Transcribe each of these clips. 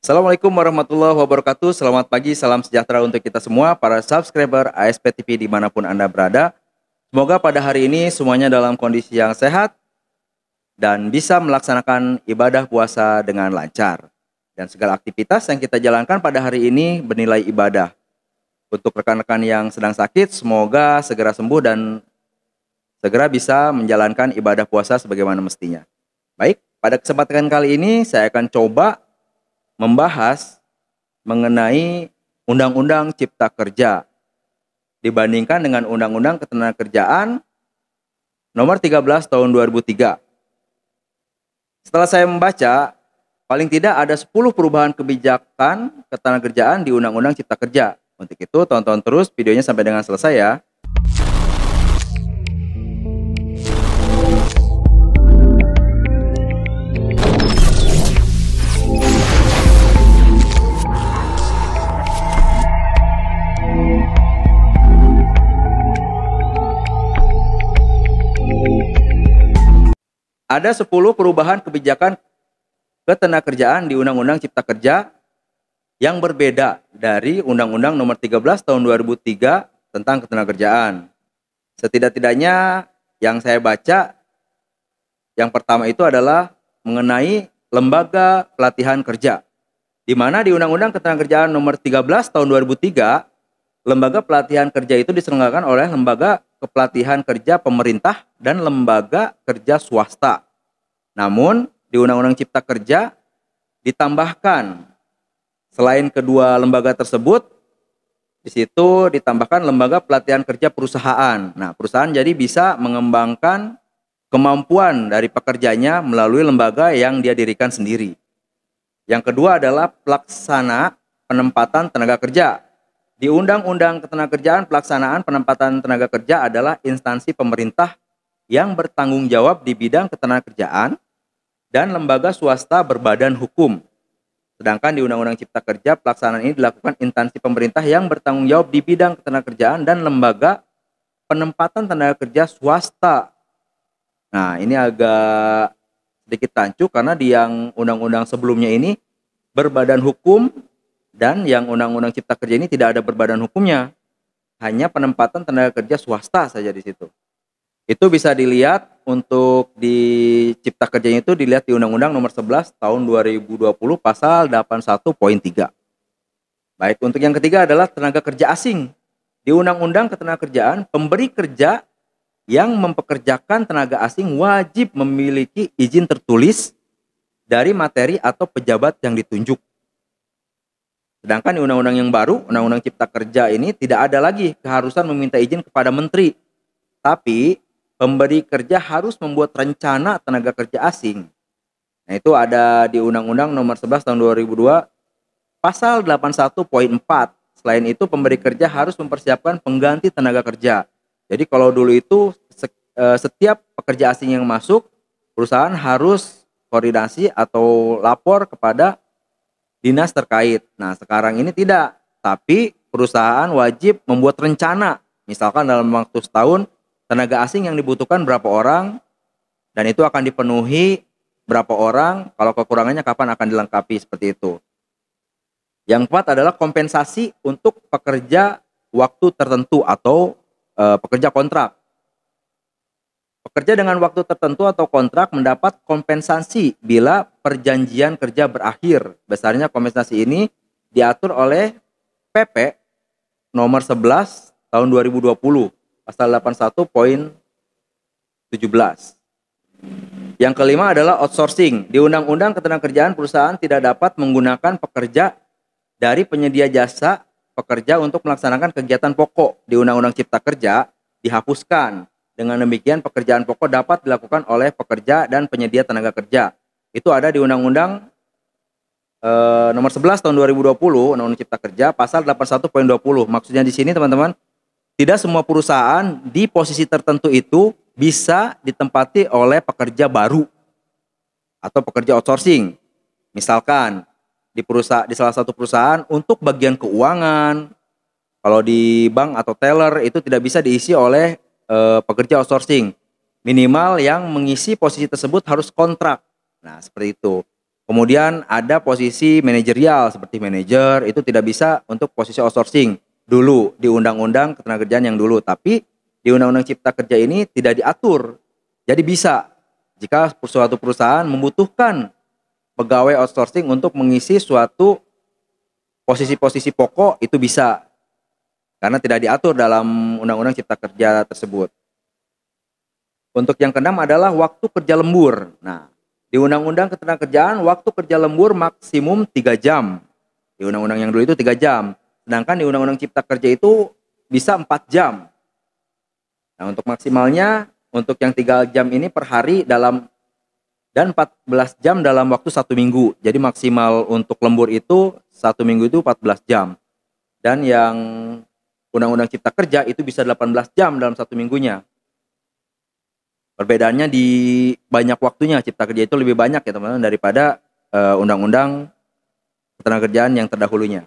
Assalamualaikum warahmatullahi wabarakatuh. Selamat pagi, salam sejahtera untuk kita semua, para subscriber ASP TV dimanapun Anda berada. Semoga pada hari ini semuanya dalam kondisi yang sehat dan bisa melaksanakan ibadah puasa dengan lancar. Dan segala aktivitas yang kita jalankan pada hari ini bernilai ibadah. Untuk rekan-rekan yang sedang sakit, semoga segera sembuh dan segera bisa menjalankan ibadah puasa sebagaimana mestinya. Baik, pada kesempatan kali ini saya akan coba membahas mengenai Undang-Undang Cipta Kerja dibandingkan dengan Undang-Undang Ketenagakerjaan nomor 13 tahun 2003. Setelah saya membaca, paling tidak ada 10 perubahan kebijakan ketenagakerjaan di Undang-Undang Cipta Kerja. Untuk itu, tonton terus videonya sampai dengan selesai ya. Ada 10 perubahan kebijakan ketenagakerjaan di Undang-Undang Cipta Kerja yang berbeda dari Undang-Undang Nomor 13 Tahun 2003 tentang ketenagakerjaan. Setidak-tidaknya yang saya baca, yang pertama itu adalah mengenai lembaga pelatihan kerja. Di mana di Undang-Undang Ketenagakerjaan Nomor 13 Tahun 2003, lembaga pelatihan kerja itu diselenggarakan oleh lembaga kepelatihan kerja pemerintah dan lembaga kerja swasta. Namun, di Undang-Undang Cipta Kerja ditambahkan selain kedua lembaga tersebut, di situ ditambahkan lembaga pelatihan kerja perusahaan. Nah, perusahaan jadi bisa mengembangkan kemampuan dari pekerjanya melalui lembaga yang dia dirikan sendiri. Yang kedua adalah pelaksana penempatan tenaga kerja. Di Undang-Undang Ketenagakerjaan, pelaksanaan penempatan tenaga kerja adalah instansi pemerintah yang bertanggung jawab di bidang ketenagakerjaan dan lembaga swasta berbadan hukum. Sedangkan di Undang-Undang Cipta Kerja, pelaksanaan ini dilakukan instansi pemerintah yang bertanggung jawab di bidang ketenagakerjaan dan lembaga penempatan tenaga kerja swasta. Nah, ini agak sedikit tancu karena di yang undang-undang sebelumnya ini berbadan hukum, dan yang Undang-Undang Cipta Kerja ini tidak ada berbadan hukumnya, hanya penempatan tenaga kerja swasta saja di situ. Itu bisa dilihat untuk di Cipta Kerjanya itu dilihat di Undang-Undang Nomor 11 Tahun 2020 Pasal 81.3. Baik, untuk yang ketiga adalah tenaga kerja asing. Di Undang-Undang Ketenagakerjaan, pemberi kerja yang mempekerjakan tenaga asing wajib memiliki izin tertulis dari materi atau pejabat yang ditunjuk. Sedangkan di undang-undang yang baru, Undang-Undang Cipta Kerja ini tidak ada lagi keharusan meminta izin kepada menteri. Tapi pemberi kerja harus membuat rencana tenaga kerja asing. Nah, itu ada di Undang-Undang Nomor 11 Tahun 2002 Pasal 81.4. Selain itu, pemberi kerja harus mempersiapkan pengganti tenaga kerja. Jadi kalau dulu itu setiap pekerja asing yang masuk, perusahaan harus koordinasi atau lapor kepada dinas terkait. Nah, sekarang ini tidak, tapi perusahaan wajib membuat rencana. Misalkan dalam waktu setahun, tenaga asing yang dibutuhkan berapa orang, dan itu akan dipenuhi berapa orang, kalau kekurangannya kapan akan dilengkapi, seperti itu. Yang keempat adalah kompensasi untuk pekerja waktu tertentu atau pekerja kontrak. Pekerja dengan waktu tertentu atau kontrak mendapat kompensasi bila perjanjian kerja berakhir. Besarnya kompensasi ini diatur oleh PP nomor 11 tahun 2020 pasal 81.17. Yang kelima adalah outsourcing. Di Undang-Undang Ketenagakerjaan, perusahaan tidak dapat menggunakan pekerja dari penyedia jasa pekerja untuk melaksanakan kegiatan pokok. Di Undang-Undang Cipta Kerja dihapuskan. Dengan demikian, pekerjaan pokok dapat dilakukan oleh pekerja dan penyedia tenaga kerja. Itu ada di Undang-Undang Nomor 11 Tahun 2020, Undang-Undang Cipta Kerja, Pasal 81.20. Maksudnya di sini, teman-teman, tidak semua perusahaan di posisi tertentu itu bisa ditempati oleh pekerja baru atau pekerja outsourcing. Misalkan di salah satu perusahaan untuk bagian keuangan, kalau di bank atau teller itu tidak bisa diisi oleh pekerja outsourcing. Minimal yang mengisi posisi tersebut harus kontrak. Nah, seperti itu. Kemudian ada posisi manajerial seperti manajer, itu tidak bisa untuk posisi outsourcing dulu di Undang-Undang Ketenagakerjaan yang dulu. Tapi di Undang-Undang Cipta Kerja ini tidak diatur. Jadi bisa jika suatu perusahaan membutuhkan pegawai outsourcing untuk mengisi suatu posisi-posisi pokok, itu bisa. Karena tidak diatur dalam Undang-Undang Cipta Kerja tersebut. Untuk yang keenam adalah waktu kerja lembur. Nah, di Undang-Undang Ketenagakerjaan, waktu kerja lembur maksimum 3 jam. Di Undang-Undang yang dulu itu 3 jam. Sedangkan di Undang-Undang Cipta Kerja itu bisa 4 jam. Nah, untuk maksimalnya, untuk yang 3 jam ini per hari dan 14 jam dalam waktu 1 minggu. Jadi maksimal untuk lembur itu 1 minggu itu 14 jam. Dan yang Undang-Undang Cipta Kerja itu bisa 18 jam dalam 1 minggunya. Perbedaannya di banyak waktunya. Cipta Kerja itu lebih banyak ya teman-teman daripada Undang-Undang Ketenagakerjaan yang terdahulunya.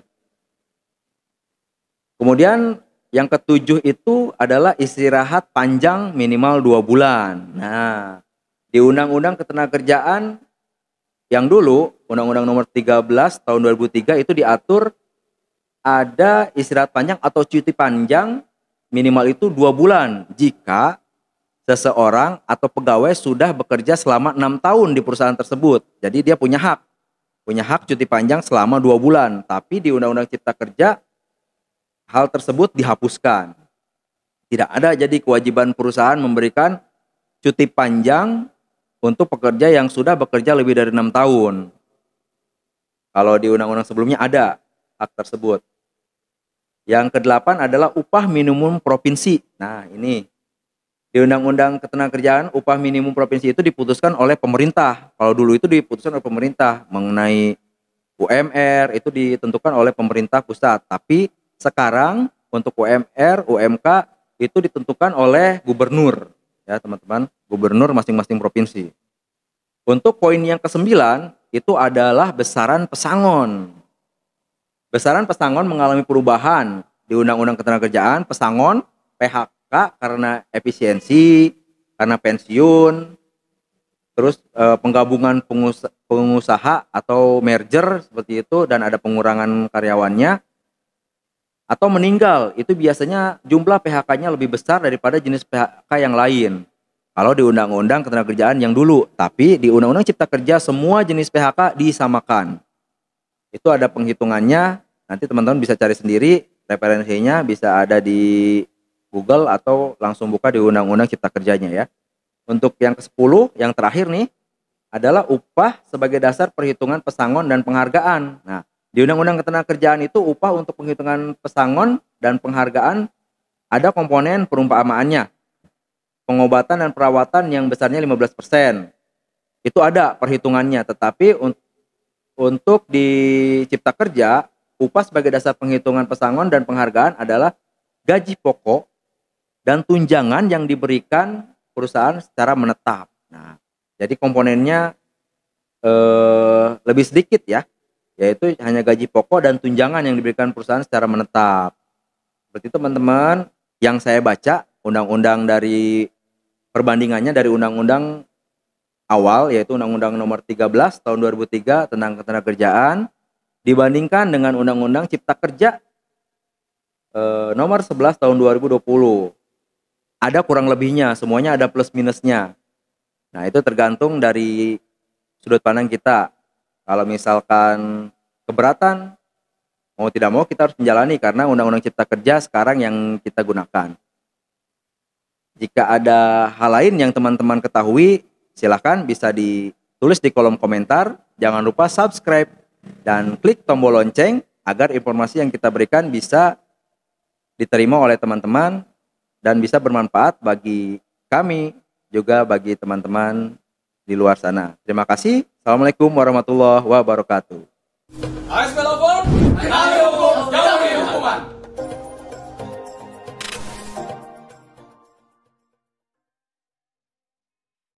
Kemudian yang ketujuh itu adalah istirahat panjang minimal 2 bulan. Nah, di Undang-Undang Ketenagakerjaan yang dulu, Undang-Undang Nomor 13 Tahun 2003 itu diatur ada istirahat panjang atau cuti panjang minimal itu 2 bulan jika seseorang atau pegawai sudah bekerja selama 6 tahun di perusahaan tersebut. Jadi dia punya hak cuti panjang selama 2 bulan. Tapi di Undang-Undang Cipta Kerja hal tersebut dihapuskan. Tidak ada jadi kewajiban perusahaan memberikan cuti panjang untuk pekerja yang sudah bekerja lebih dari 6 tahun. Kalau di undang-undang sebelumnya ada hak tersebut. Yang kedelapan adalah upah minimum provinsi. Nah, ini di Undang-Undang Ketenagakerjaan, upah minimum provinsi itu diputuskan oleh pemerintah. Kalau dulu itu diputuskan oleh pemerintah. Mengenai UMR itu ditentukan oleh pemerintah pusat. Tapi sekarang untuk UMR, UMK itu ditentukan oleh gubernur. Ya teman-teman, gubernur masing-masing provinsi. Untuk poin yang ke-9 itu adalah besaran pesangon. Besaran pesangon mengalami perubahan di Undang-Undang Ketenagakerjaan, pesangon, PHK karena efisiensi, karena pensiun, terus penggabungan pengusaha atau merger seperti itu dan ada pengurangan karyawannya, atau meninggal, itu biasanya jumlah PHK-nya lebih besar daripada jenis PHK yang lain. Kalau di Undang-Undang Ketenagakerjaan yang dulu, tapi di Undang-Undang Cipta Kerja semua jenis PHK disamakan. Itu ada penghitungannya, nanti teman-teman bisa cari sendiri, referensinya bisa ada di Google atau langsung buka di Undang-Undang Cipta Kerjanya ya. Untuk yang ke-10, yang terakhir nih, adalah upah sebagai dasar perhitungan pesangon dan penghargaan. Nah, di Undang-Undang Ketenagakerjaan itu upah untuk penghitungan pesangon dan penghargaan ada komponen perumpamaannya. Pengobatan dan perawatan yang besarnya 15%. Itu ada perhitungannya, tetapi untuk di Cipta Kerja, upah sebagai dasar penghitungan pesangon dan penghargaan adalah gaji pokok dan tunjangan yang diberikan perusahaan secara menetap. Nah, jadi komponennya lebih sedikit ya, yaitu hanya gaji pokok dan tunjangan yang diberikan perusahaan secara menetap. Seperti itu teman-teman, yang saya baca undang-undang dari perbandingannya dari undang-undang awal, yaitu Undang-Undang Nomor 13 Tahun 2003 tentang Ketenagakerjaan dibandingkan dengan Undang-Undang Cipta Kerja Nomor 11 Tahun 2020. Ada kurang lebihnya, semuanya ada plus minusnya. Nah, itu tergantung dari sudut pandang kita. Kalau misalkan keberatan, mau tidak mau kita harus menjalani karena Undang-Undang Cipta Kerja sekarang yang kita gunakan. Jika ada hal lain yang teman-teman ketahui, silakan bisa ditulis di kolom komentar. Jangan lupa subscribe dan klik tombol lonceng agar informasi yang kita berikan bisa diterima oleh teman-teman dan bisa bermanfaat bagi kami juga bagi teman-teman di luar sana. Terima kasih. Assalamualaikum warahmatullahi wabarakatuh.